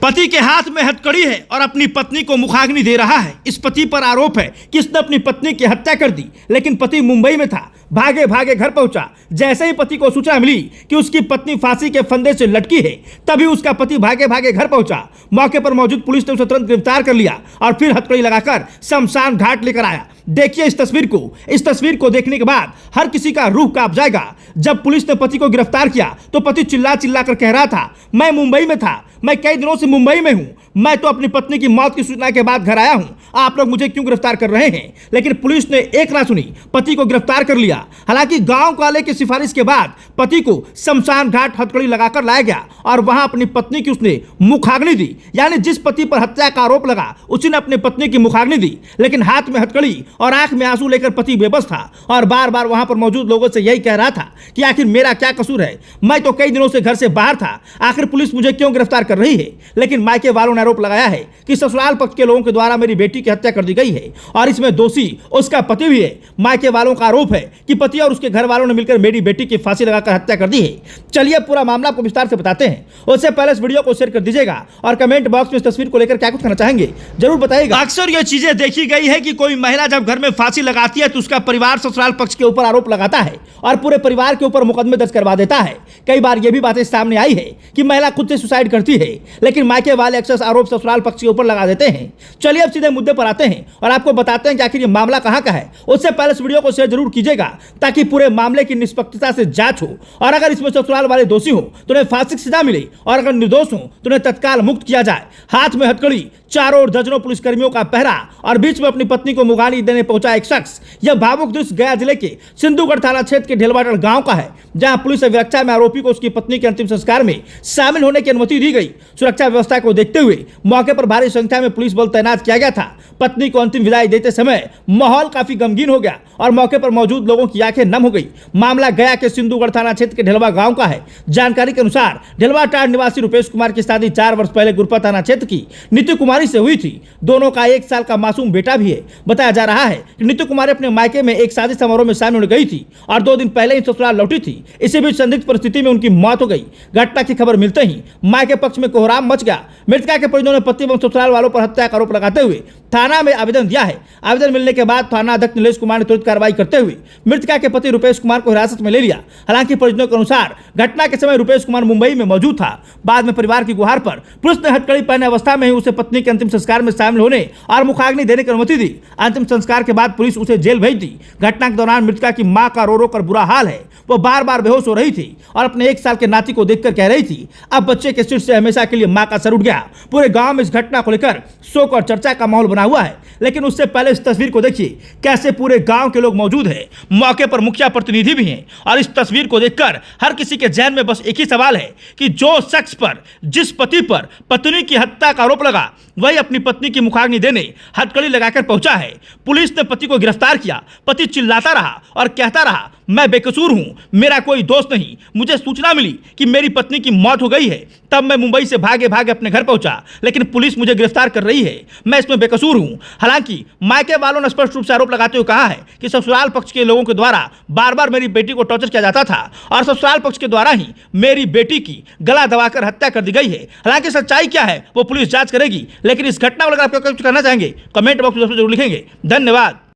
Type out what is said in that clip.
पति के हाथ में हथकड़ी है और अपनी पत्नी को मुखाग्नि दे रहा है। इस पति पर आरोप है कि इसने अपनी पत्नी की हत्या कर दी, लेकिन पति मुंबई में था। भागे भागे घर पहुंचा। जैसे ही पति को सूचना मिली कि उसकी पत्नी फांसी के फंदे से लटकी है, तभी उसका पति भागे भागे घर पहुंचा। मौके पर मौजूद पुलिस ने उसे तुरंत गिरफ्तार कर लिया और फिर हथकड़ी लगाकर शमशान घाट लेकर आया। देखिए इस तस्वीर को देखने के बाद हर किसी का रूह कांप जाएगा। जब पुलिस ने पति को गिरफ्तार किया तो पति चिल्ला चिल्ला कर कह रहा था, मैं मुंबई में था, मैं कई दिनों से मुंबई में हूं, मैं तो अपनी पत्नी की मौत की सूचना के बाद घर आया हूं, आप लोग मुझे क्यों गिरफ्तार कर रहे हैं। लेकिन पुलिस ने एक ना सुनी, पति को गिरफ्तार कर लिया। हालांकि गांव वाले की सिफारिश के बाद पति को शमशान घाट हथकड़ी लगाकर लाया गया और वहां अपनी पत्नी की उसने मुखाग्नि दी। यानी जिस पति पर हत्या का आरोप लगा उसी ने अपनी पत्नी की मुखाग्नि दी, लेकिन हाथ में हथकड़ी और आंख में आंसू लेकर पति बेबस था और बार बार वहां पर मौजूद लोगों से यही कह रहा था कि आखिर मेरा क्या कसूर है, मैं तो कई दिनों से घर से बाहर था, आखिर पुलिस मुझे क्यों गिरफ्तार कर रही है। लेकिन मायके वालों ने आरोप लगाया है कि ससुराल पक्ष के लोगों के द्वारा मेरी बेटी की हत्या कर दी गई है और इसमें दोषी उसका पति भी है। मायके वालों का आरोप है कि पति और उसके घर वालों ने मिलकर मेरी बेटी की फांसी लगाकर हत्या कर दी है। चलिए पूरा मामला आपको विस्तार से बताते हैं। उससे पहले इस वीडियो को शेयर कर दीजिएगा और कमेंट बॉक्स में इस तस्वीर को लेकर क्या कुछ कहना चाहेंगे जरूर बताइएगा। अक्सर ये चीजें देखी गई है कि कोई महिला जब घर में फांसी लगाती है तो उसका परिवार ससुराल पक्ष के ऊपर आरोप लगाता है और पूरे परिवार के ऊपर मुकदमे दर्ज करवा देता है। कई बार ये भी बातें सामने आई है कि महिला खुद से सुसाइड करती है, लेकिन मायके वाले अक्सर आरोप ससुराल पक्ष के ऊपर लगा देते हैं। चलिए अब सीधे मुद्दे पर आते हैं और आपको बताते हैं कि आखिर ये मामला कहां का है। उससे पहले इस वीडियो को शेयर जरूर कीजिएगा ताकि पूरे मामले की निष्पक्षता से जांच हो और अगर इसमें ससुराल वाले दोषी हो तो उन्हें फांसी की सजा मिले और अगर निर्दोष हो तो उन्हें तत्काल मुक्त किया जाए। हाथ में हथकड़ी, चारों ओर दर्जनों पुलिसकर्मियों का पहरा और बीच में अपनी पत्नी को मुखाग्नि देने पहुंचा एक शख्स। यह भावुक दृश्य गया जिले के सिंधुगढ़ थाना क्षेत्र के ढेलवाटड़ गांव का है, जहां पुलिस अभिरक्षा में आरोपी को उसकी पत्नी के अंतिम संस्कार में शामिल होने की अनुमति दी गई। सुरक्षा व्यवस्था को देखते हुए मौके पर भारी संख्या में पुलिस बल तैनात किया गया था। पत्नी को अंतिम विदाई देते समय माहौल काफी गमगीन हो गया और मौके पर मौजूद लोगों की आंखें नम हो गई। मामला गया के सिंधुगढ़ थाना क्षेत्र के ढेलवा गांव का है। जानकारी के अनुसार ढेलवाटाड़ निवासी रुपेश कुमार की शादी 4 वर्ष पहले गुरपा थाना क्षेत्र की नीतू कुमारी से हुई थी। दोनों का 1 साल का मासूम बेटा भी है। बताया जा रहा है कि नीतू कुमारी अपने मायके में एक शादी समारोह में शामिल हो गई थी और 2 दिन पहले ही ससुराल लौटी थी। इसी बीच संदिग्ध परिस्थिति में उनकी मौत हो गई। घटना की खबर मिलते ही मायके पक्ष में कोहराम मच गया। मृतका के परिजनों ने पति एवं ससुराल वालों पर हत्या का आरोप लगाते हुए थाना में आवेदन दिया है। आवेदन मिलने के बाद थाना अध्यक्ष नीलेश कुमार ने तुरंत कार्रवाई करते हुए मृतका के पति रुपेश कुमार को हिरासत में ले लिया। हालांकि परिजनों के अनुसार घटना के समय रुपेश कुमार मुंबई में मौजूद था। बाद में परिवार की गुहार पर पुलिस ने हथकड़ी पहने अवस्था में ही उसे पत्नी के अंतिम संस्कार में शामिल होने और मुखाग्नि देने की अनुमति दी। अंतिम संस्कार के बाद पुलिस उसे जेल भेज दी। घटना के दौरान मृतका की मां का रो रो कर बुरा हाल है। वो बार बार बेहोश हो रही थी और अपने 1 साल के नाती को देखकर कह रही थी, अब बच्चे के सिर से हमेशा के लिए मां का सर उठ गया। पूरे गांव में इस घटना को लेकर शोक और चर्चा का माहौल बना हुआ है। लेकिन उससे पहले इस तस्वीर को देखिए, कैसे पूरे गांव के लोग मौजूद हैं। मौके पर मुखिया प्रतिनिधि भी हैं और इस तस्वीर को देखकर हर किसी के जहन में बस एक ही सवाल है कि जो शख्स पर, जिस पति पर पत्नी की हत्या का आरोप लगा, वही अपनी पत्नी की मुखाग्नि देने हथकड़ी लगाकर पहुंचा है। पुलिस ने पति को गिरफ्तार किया। पति चिल्लाता रहा और कहता रहा, मैं बेकसूर हूं, मेरा कोई दोष नहीं, मुझे सूचना मिली कि मेरी पत्नी की मौत हो गई है, तब मैं मुंबई से भागे भागे अपने घर पहुंचा, लेकिन पुलिस मुझे गिरफ्तार कर रही है, मैं इसमें बेकसूर हूं। हालांकि मायके वालों ने स्पष्ट रूप से आरोप लगाते हुए कहा है कि ससुराल पक्ष के लोगों के द्वारा बार बार मेरी बेटी को टॉर्चर किया जाता था और ससुराल पक्ष के द्वारा ही मेरी बेटी की गला दबाकर हत्या कर दी गई है। हालांकि सच्चाई क्या है वो पुलिस जांच करेगी, लेकिन इस घटना को लेकर आप क्या कुछ कहना चाहेंगे कमेंट बॉक्स में जरूर लिखेंगे। धन्यवाद।